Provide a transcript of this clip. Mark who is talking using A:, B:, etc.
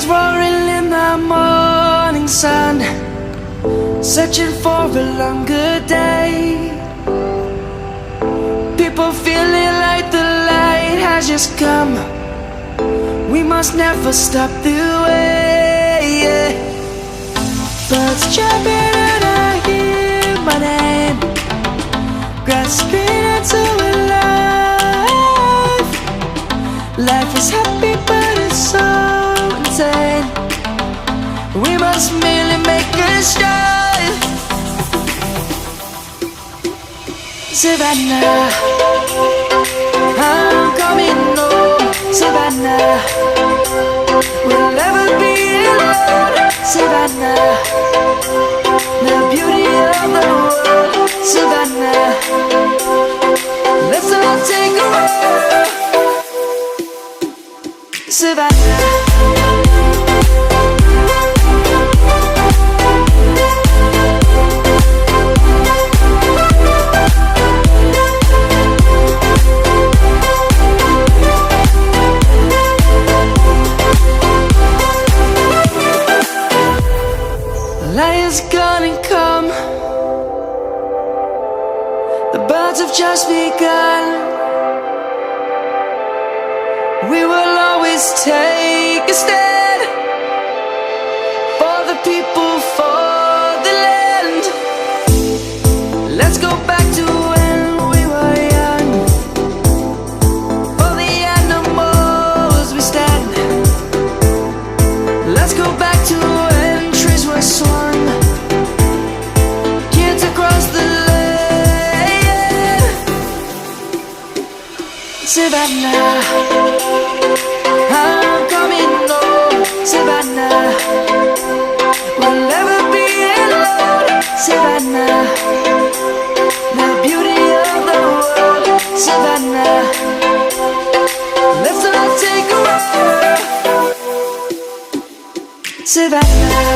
A: roaring in the morning sun, searching for a longer day. People feeling like the light has just come. We must never stop the way. Birds chirping and I hear my name, grasping into a life. Life is happy but it's so insane. We must merely make a start. Savannah, I'm coming home. Savannah, we'll never be alone. Savannah, the beauty of the world. Savannah, let's all take a walk. Savannah. Light is gonna come. The birds have just begun. We will always take a stand for the people, for the land. Let's go back to when we were young. For the animals we stand. Let's go back to when trees were swung. Kids across the land. Savannah, I'm coming home. Savannah, we'll never be alone. Savannah, the beauty of the world. Savannah, let's all take a walk. Savannah.